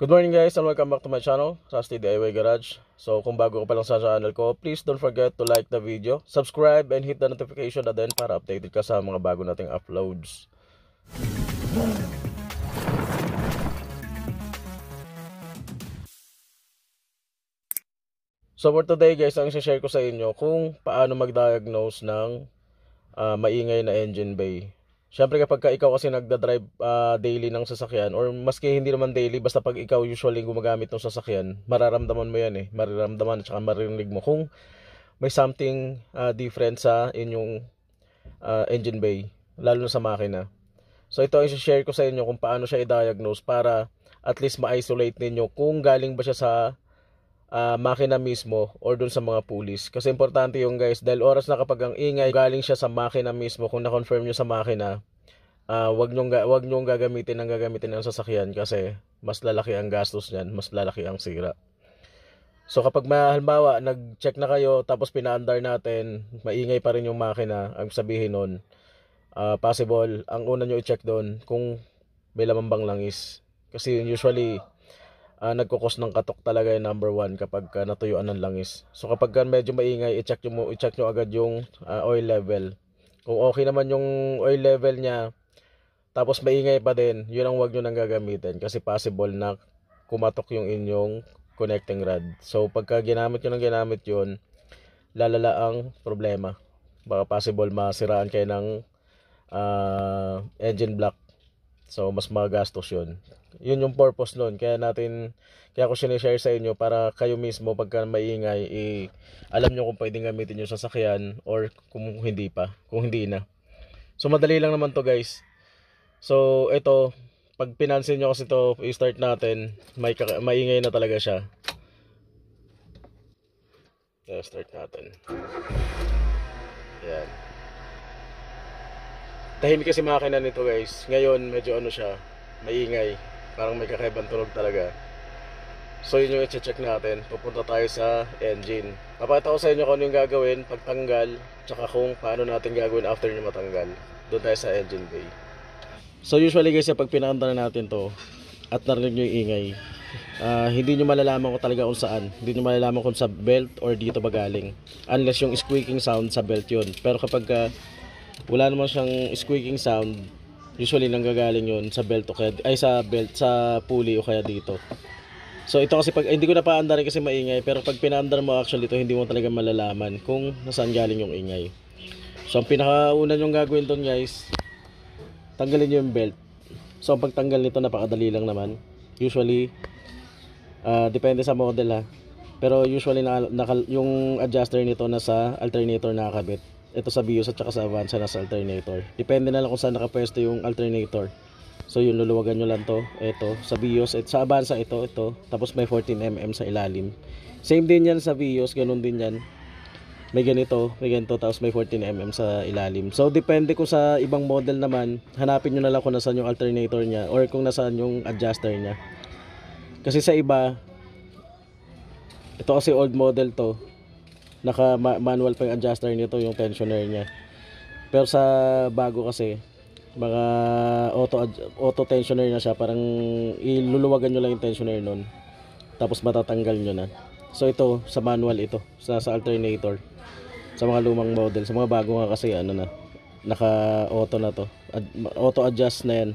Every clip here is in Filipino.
Good morning guys and welcome back to my channel, Rusty DIY Garage. So kung bago ka pa lang sa channel ko, please don't forget to like the video, subscribe and hit the notification na din para updated ka sa mga bago nating uploads. So for today guys, ang i-share ko sa inyo kung paano mag-diagnose ng maingay na engine bay. Siyempre kapag ikaw kasi nagda-drive daily ng sasakyan, or maski hindi naman daily, basta pag ikaw usually gumagamit ng sasakyan, mararamdaman mo yan eh. Mararamdaman at saka maririnig mo kung may something different sa inyong engine bay, lalo na sa makina. So ito ang i-share ko sa inyo kung paano siya i-diagnose para at least ma-isolate ninyo kung galing ba siya sa makina mismo or dun sa mga pulis. Kasi importante yung guys, dahil oras na kapag ang ingay galing siya sa makina mismo, kung na-confirm nyo sa makina, wag nyong gagamitin ng sasakyan kasi mas lalaki ang gastos niyan, mas lalaki ang sira. So kapag halimbawa nag-check na kayo tapos pinaandar natin, maingay pa rin yung makina, ang sabihin nun, possible, ang una nyo i-check doon kung may lamang bang langis. Kasi usually nagkukos ng katok talaga yung number 1 kapag natuyuan ng langis. So kapag medyo maingay, i-check nyo agad yung oil level. Kung okay naman yung oil level niya, tapos maingay pa din, yun ang wag nyo nang gagamitin kasi possible na kumatok yung inyong connecting rod. So pagka ginamit yun, lalala ang problema. Baka possible masiraan kayo ng engine block. So mas magastos yun. Yun yung purpose nun. Kaya ko sinishare sa inyo para kayo mismo pagka maingay, alam nyo kung pwedeng gamitin yung sasakyan or kung hindi na. So madali lang naman to guys. So ito, pag pinansin nyo kasi ito, i-start natin, maingay na talaga siya. Start natin. Yan. Tahimik kasi makina nito guys. Ngayon medyo siya, maingay. Parang may kakaibang tunog talaga. So yun yung i-check natin. Pupunta tayo sa engine. Papakita ko sa inyo kung ano yung gagawin pagtanggal, tsaka kung paano natin gagawin after nyo matanggal. Doon tayo sa engine bay. So usually guys, pag pinaandar natin to at narinig nyo yung ingay, hindi nyo malalaman kung talaga kung saan. Hindi nyo malalaman kung sa belt or dito ba galing, unless yung squeaking sound sa belt yun. Pero kapag wala naman siyang squeaking sound, usually nanggagaling yun sa belt o kaya, sa pulley o kaya dito. So ito kasi pag hindi ko na paandarin kasi maingay, pero pag pinaandar mo actually ito, hindi mo talaga malalaman kung nasaan galing yung ingay. So ang pinakauna yung gagawin doon guys, tanggalin nyo yung belt. So ang pagtanggal nito napakadali lang naman. Usually depende sa model ha, pero usually yung adjuster nito nasa alternator nakakabit. Ito sa BIOS at saka sa Avanza nasa alternator. Depende na lang kung saan nakapwesto yung alternator. So yun, luluwagan nyo lang to. Ito sa BIOS, sa Avanza ito. Tapos may 14mm sa ilalim. Same din yan sa BIOS, ganun din yan. May ganito, tapos may 14mm sa ilalim. So depende kung sa ibang model naman, hanapin nyo na lang kung nasaan yung alternator nya or kung nasaan yung adjuster nya. Kasi sa iba, ito kasi old model to, naka manual pa yung adjuster nito, yung tensioner nya. Pero sa bago kasi, mga auto tensioner na siya. Parang iluluwagan nyo lang yung tensioner nun, tapos matatanggal nyo na. So ito sa manual, ito sa alternator sa mga lumang model. Sa mga bago nga kasi naka auto na to, auto adjust na yan,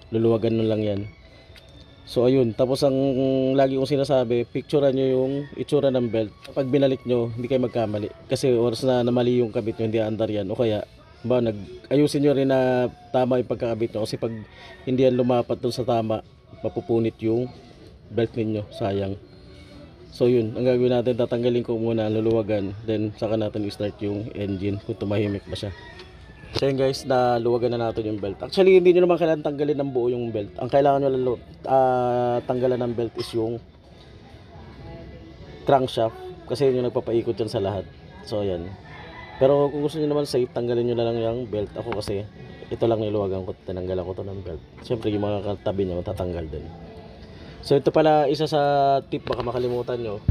luluwagan nyo lang yan. So ayun, tapos ang lagi kong sinasabi, picturean nyo yung itsura ng belt. Pag binalik nyo, hindi kayo magkamali. Kasi oras na mali yung kabit nyo, hindi andar yan. O kaya, ayusin nyo rin na tama yung pagkakabit nyo. Kasi pag hindi yan lumapat dun sa tama, mapupunit yung belt ninyo, sayang. So yun, ang gagawin natin, tatanggalin ko muna, luluwagan. Then saka natin i-start yung engine kung tumahimik ba siya. So yun guys, naluwagan na natin yung belt. Actually hindi nyo naman kailangan tanggalin ng buo yung belt. Ang kailangan nyo tanggalan ng belt is yung crankshaft, kasi yun yung nagpapaikot yan sa lahat. So yan. Pero kung gusto nyo naman safe, tanggalin nyo na lang yung belt. Ako kasi ito lang niluwagan ko, tinanggalan ko to ng belt. Siyempre yung mga katabi nyo matatanggal din. So ito pala isa sa tip, baka makalimutan nyo,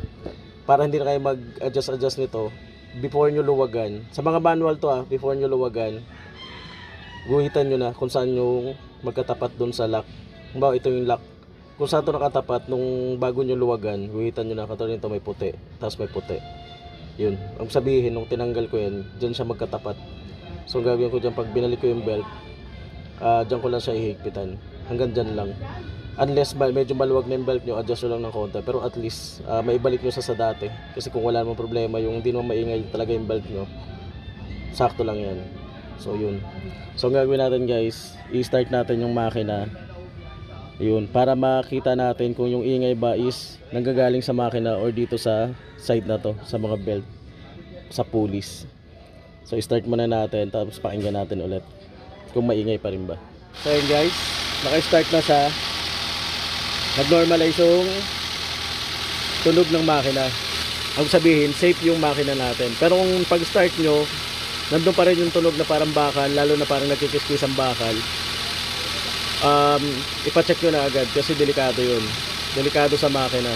para hindi na kayo mag-adjust nito before nyo luwagan. Sa mga manual to before nyo luwagan, guhitan nyo na kung saan yung magkatapat dun sa lock. Halimbawa ito yung lock, kung saan ito nakatapat, nung bago nyo luwagan, guhitan nyo na, katulad nito may puti, tapos may puti. Yun, ang sabihin, nung tinanggal ko yan, dyan siya magkatapat. So ang gagawin ko dyan, pag binalik ko yung belt, dyan ko lang siya ihigpitan. Hanggang dyan lang. Unless medyo maluwag na yung belt nyo, adjust nyo lang ng konti. Pero at least, maibalik nyo sa dati. Kasi kung wala namang problema, yung hindi naman maingay talaga yung belt nyo, sakto lang yan. So yun. So ang gagawin natin guys, i-start natin yung makina. Yun, para makita natin kung yung ingay ba is nanggagaling sa makina or dito sa side na to, sa mga belt, sa pulleys. So i-start muna natin, tapos pakinggan natin ulit kung maingay pa rin ba. So yun guys, naka-start na siya. Nag-normalize yung tunog ng makina. Ang sabihin, safe yung makina natin. Pero kung pag-start nyo, nandun pa rin yung tunog na parang bakal, lalo na parang nagkikiskis ang bakal, ipacheck nyo na agad kasi delikado yun. Delikado sa makina.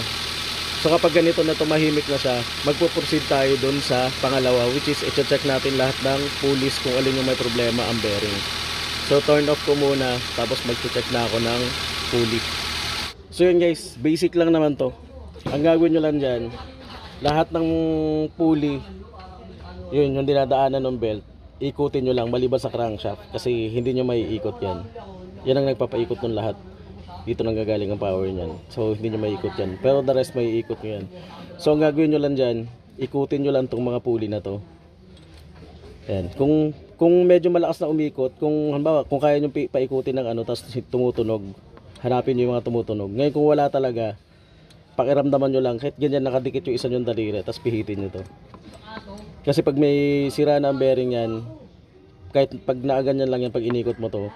So kapag ganito na tumahimik na siya, magpo-proceed tayo dun sa pangalawa, which is i-check natin lahat ng pulleys kung alin yung may problema ang bearing. So turn off ko muna, tapos mag-check na ako ng pulley. So yun guys, basic lang naman to. Ang gagawin nyo lang dyan, lahat ng pulley, yun yung dinadaanan ng belt, ikutin nyo lang maliban sa crankshaft kasi hindi nyo may ikot yan. Yan ang nagpapaikot ng lahat. Dito nang gagaling ang power niyan. So hindi nyo maiikot yan. Pero the rest may ikot nyo yan. So ang gagawin nyo lang dyan, ikutin nyo lang itong mga pulley na to. Yan. Kung medyo malakas na umikot, kung halimbawa, kung kaya nyo paikutin ng ano, tapos tumutunog, hanapin nyo yung mga tumutunog. Ngayon kung wala talaga, pakiramdaman nyo lang, kahit ganyan nakadikit yung isa nyong daliri, tapos pihitin nyo to. Kasi pag may sira na ang bearing yan, kahit pag naaganyan lang yan, pag inikot mo to,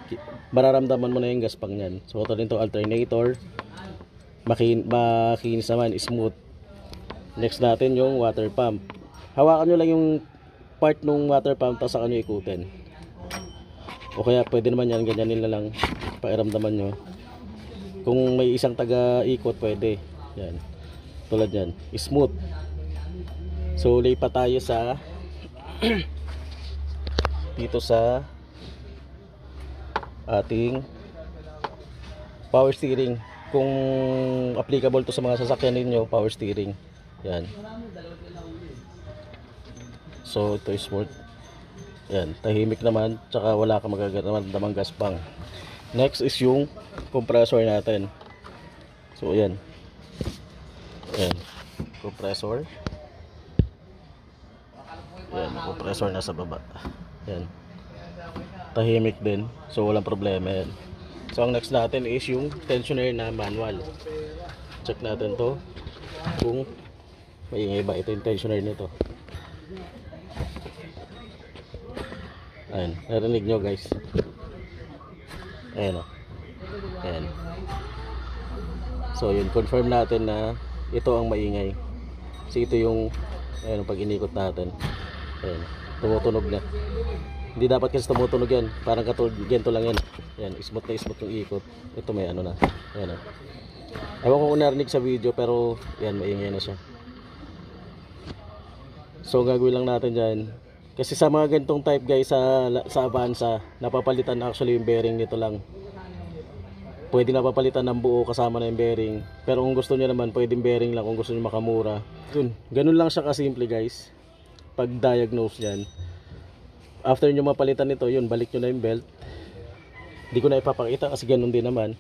mararamdaman mo na yung gaspang yan. So ito rin to alternator, makinis naman, smooth. Next natin yung water pump. Hawakan nyo lang yung part ng water pump, tapos saka nyo ikutin. O kaya pwede naman yan, ganyanin na lang, pakiramdaman nyo. Kung may isang taga-ikot, pwede. Yan. Tulad yan. Smooth. So, lipat tayo sa dito sa ating power steering. Kung applicable to sa mga sasakyan ninyo, power steering. Yan. So, ito is smooth. Yan. Tahimik naman. Tsaka wala ka magagaramang gaspang. Next is yung compressor natin. So ayan. Ayan. Compressor. Ayan. Compressor nasa baba. Ayan. Tahimik din. So walang problema yan. So ang next natin is yung tensioner na manual. Check natin to kung maingay ba ito yung tensioner nito. Ayan. Narinig nyo guys. Ayan o. Ayan. So yun, confirm natin na ito ang maingay. Kasi ito yung ayan, pag inikot natin. Ayan, tumutunog na. Hindi dapat kasi tumutunog yan. Parang katulad, ganito lang yan. Ayan, smooth na smooth yung ikot. Ito may ano na. Ayan o. Ewan ko kung narinig sa video, pero yan, maingay na siya. So gagawin lang natin dyan. Kasi sa mga ganitong type guys sa Avanza, napapalitan actually yung bearing nito lang. Pwede napapalitan ng buo kasama na yung bearing. Pero kung gusto niyo naman, pwedeng bearing lang kung gusto niyo makamura. Yun, ganun lang siya kasimple guys. Pag diagnose yan. After nyo mapalitan nito, yun, balik nyo na yung belt. Hindi ko na ipapakita kasi ganun din naman.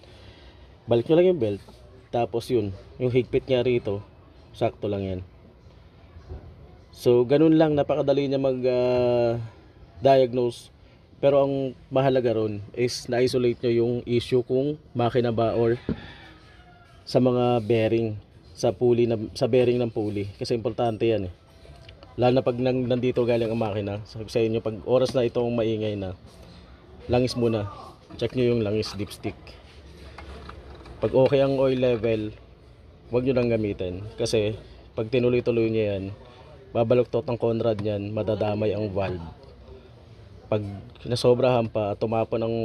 Balik nyo lang yung belt. Tapos yun, yung higpit nga rito, sakto lang yan. So ganun lang, napakadali niya mag-diagnose. Pero ang mahalaga ron is na-isolate nyo yung issue kung makina ba or sa mga bearing, sa pulley sa bearing ng pulley. Kasi importante yan eh. Lalo na pag nandito galing ang makina. Sabi sa inyo, pag oras na itong maingay na, langis muna. Check nyo yung langis dipstick. Pag okay ang oil level, huwag nyo nang gamitin. Kasi pag tinuloy-tuloy nyo yan, babaluktot ang conrad niyan, madadamay ang valve. Pag nasobrahan pa, tumapon ang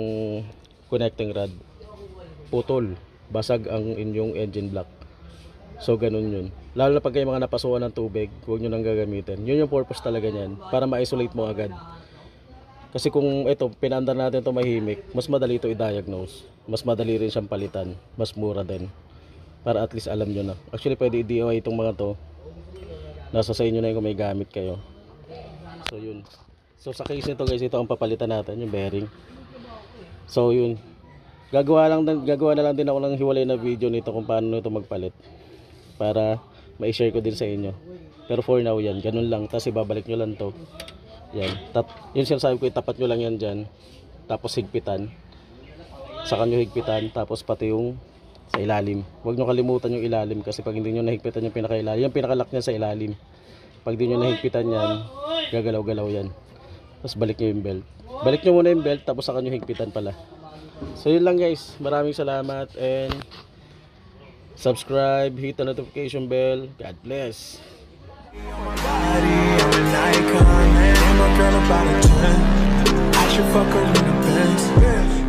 connecting rod, putol, basag ang inyong engine block. So ganun yun. Lalo na pag kayo mga napasukan ng tubig, huwag nyo nang gagamitin. Yun yung purpose talaga niyan, para ma-isolate mo agad. Kasi kung ito, pinandar natin ito mahimik, mas madali ito i-diagnose. Mas madali rin siyang palitan, mas mura din. para at least alam nyo na. Actually pwede i-DIY itong mga to, nasa sa inyo na yun kung may gamit kayo. So yun, so sa case nito guys, ito ang papalitan natin, yung bearing. So yun, gagawa na lang din ako ng hiwalay na video nito kung paano ito magpalit, para ma-share ko din sa inyo. Pero for now yan, ganun lang. Tapos ibabalik nyo lang to. Yan, yun sinasabi ko, itapat nyo lang yan dyan, tapos higpitan, saka nyo higpitan, tapos pati yung sa ilalim. Huwag nyo kalimutan yung ilalim, kasi pag hindi nyo nahigpitan yung pinakailalim, yung pinakalock niya sa ilalim, pag hindi nyo nahigpitan yan, gagalaw-galaw yan. Tapos balik nyo yung belt. Balik nyo muna yung belt, tapos saka nyo higpitan pala. So yun lang guys, maraming salamat, and subscribe, hit the notification bell. God bless. I should fuck her in the Benz.